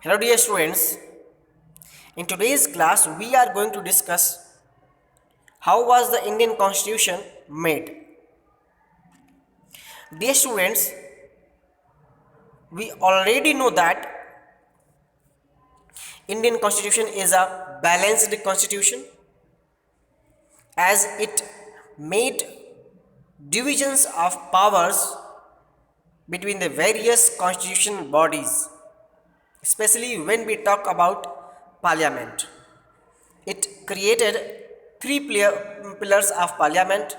Hello dear students, in today's class we are going to discuss how was the Indian Constitution made. Dear students, we already know that Indian Constitution is a balanced constitution as it made divisions of powers between the various constitutional bodies, especially when we talk about parliament. It created pillars of parliament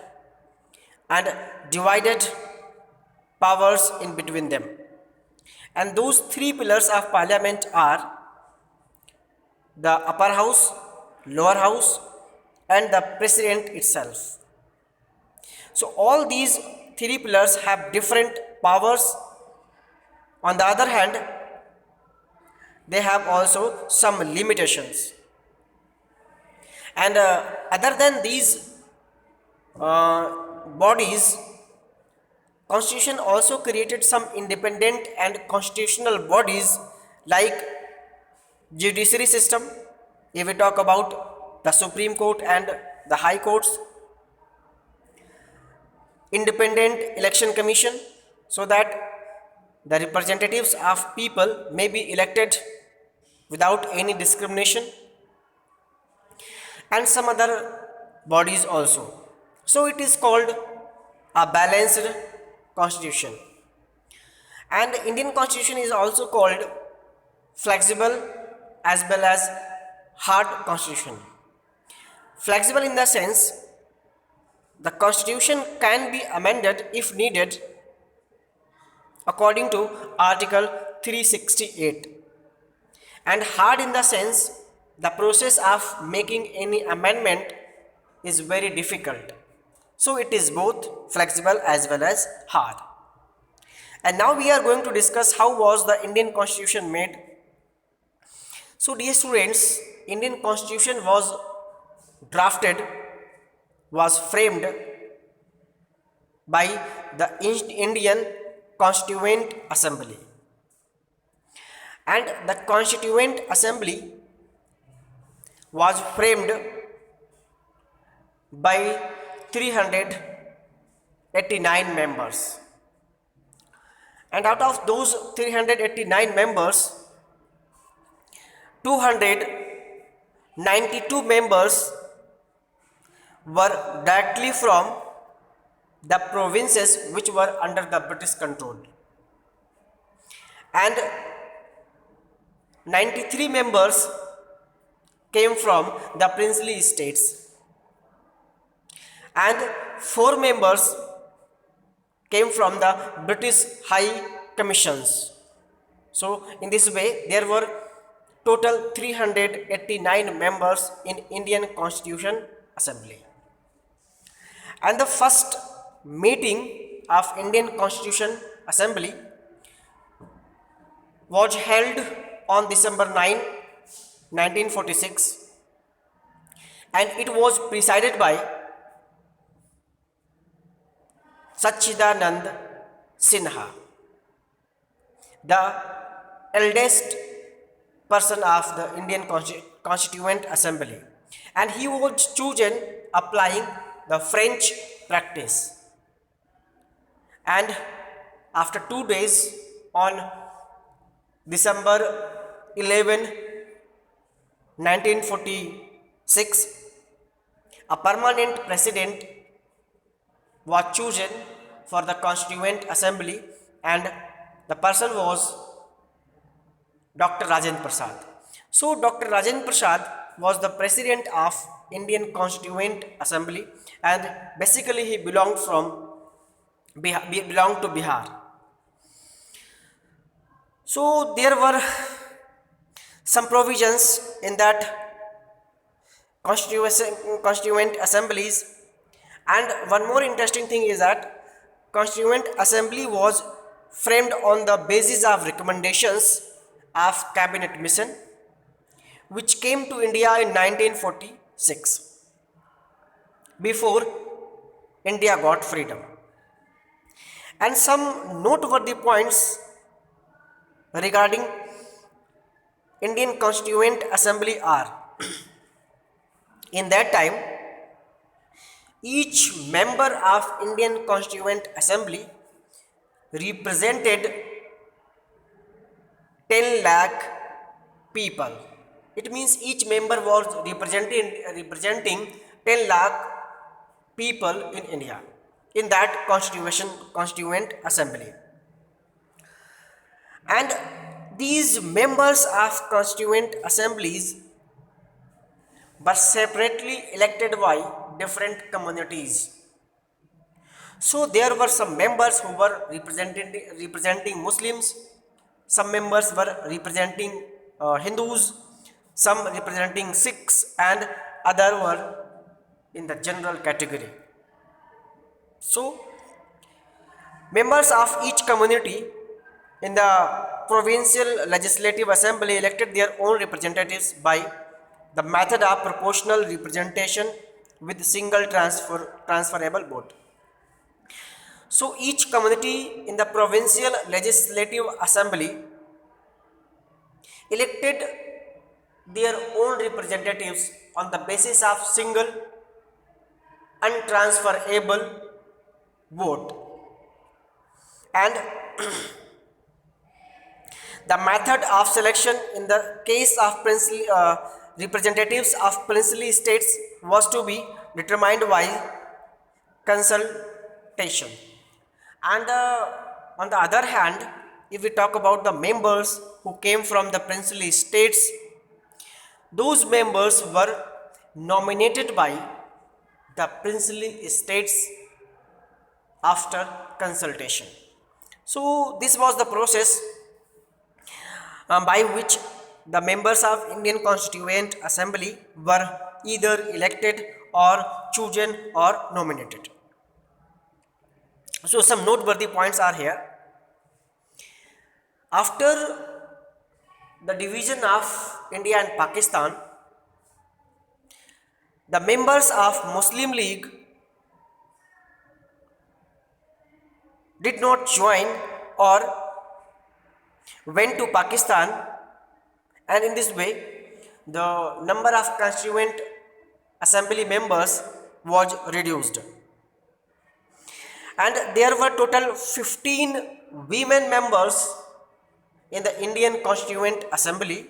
and divided powers in between them. And those three pillars of parliament are the upper house, lower house, and the president itself. So all these three pillars have different powers. On the other hand, they have also some limitations. And other than these bodies, Constitution also created some independent and constitutional bodies like judiciary system. If we talk about the Supreme Court and the High Courts, independent election commission, so that the representatives of people may be elected without any discrimination, and some other bodies also. So it is called a balanced constitution. And Indian constitution is also called flexible as well as hard constitution. Flexible in the sense the constitution can be amended if needed according to article 368, and hard in the sense the process of making any amendment is very difficult. So it is both flexible as well as hard. And now we are going to discuss how was the Indian Constitution made. So dear students, Indian Constitution was drafted, was framed by the Indian Constituent Assembly. And the Constituent Assembly was framed by 389 members. And out of those 389 members, 292 members were directly from the provinces which were under the British control, and 93 members came from the princely states, and 4 members came from the British High Commissions. So in this way there were total 389 members in Indian Constitution Assembly. And the first meeting of Indian Constitution Assembly was held on December 9, 1946, and it was presided by Sachidanand Sinha, the eldest person of the Indian Constituent Assembly, and he was chosen applying the French practice. And after 2 days, on December 11, 1946, a permanent president was chosen for the Constituent Assembly, and the person was Dr. Rajendra Prasad. So Dr. Rajendra Prasad was the president of Indian Constituent Assembly, and basically he belonged to Bihar. So there were some provisions in that constituent assemblies, and one more interesting thing is that Constituent Assembly was framed on the basis of recommendations of Cabinet Mission, which came to India in 1946, before India got freedom. And some noteworthy points regarding Indian Constituent Assembly are. In that time, each member of Indian Constituent Assembly represented 10 lakh people. It means each member was representing 10 lakh people in India in that constituent assembly. And these members of constituent assemblies were separately elected by different communities. So there were some members who were representing Muslims, some members were representing Hindus, some representing Sikhs, and other were in the general category. So members of each community in the provincial legislative assembly elected their own representatives by the method of proportional representation with single transferable vote. So each community in the provincial legislative assembly elected their own representatives on the basis of single untransferable vote. And the method of selection in the case of princely representatives of princely states was to be determined by consultation. And on the other hand, if we talk about the members who came from the princely states, those members were nominated by the princely states after consultation. So this was the process by which the members of Indian Constituent Assembly were either elected or chosen or nominated. So some noteworthy points are here. After the division of India and Pakistan, the members of Muslim League did not join or went to Pakistan, and in this way the number of constituent assembly members was reduced, and there were total 15 women members in the Indian Constituent Assembly,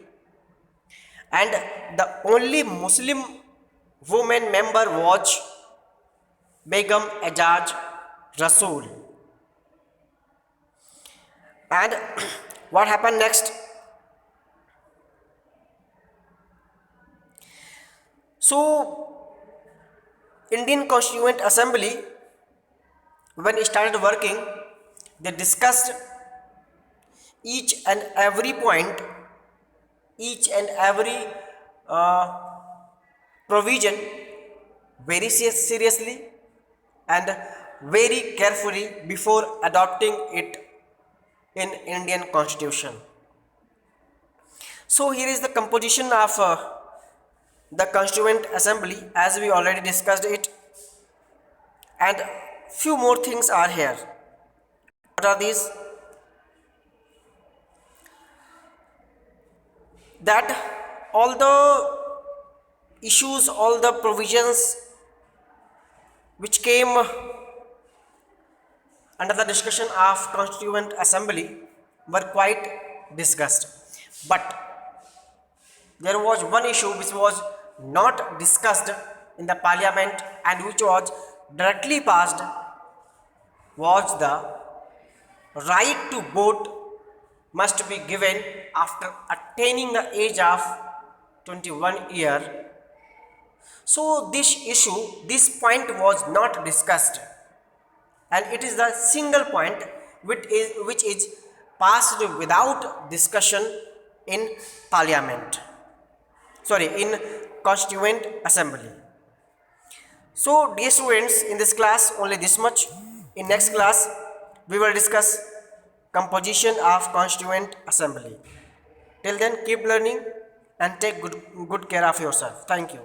and the only Muslim woman member was Begum Ejaz Rasool. And what happened next? So Indian Constituent Assembly, when it started working, they discussed each and every point, each and every provision very seriously and very carefully before adopting it in Indian Constitution. So here is the composition of the Constituent Assembly, as we already discussed it, and few more things are here. What are these? That all the issues, all the provisions which came under the discussion of Constituent Assembly were quite discussed, but there was one issue which was not discussed in the parliament and which was directly passed, was the right to vote must be given after attaining the age of 21 years. So this issue, this point was not discussed, and it is the single point which is passed without discussion in parliament, in Constituent Assembly. So dear students, in this class only this much. In next class we will discuss composition of Constituent Assembly. Till then, keep learning and take good care of yourself. Thank you.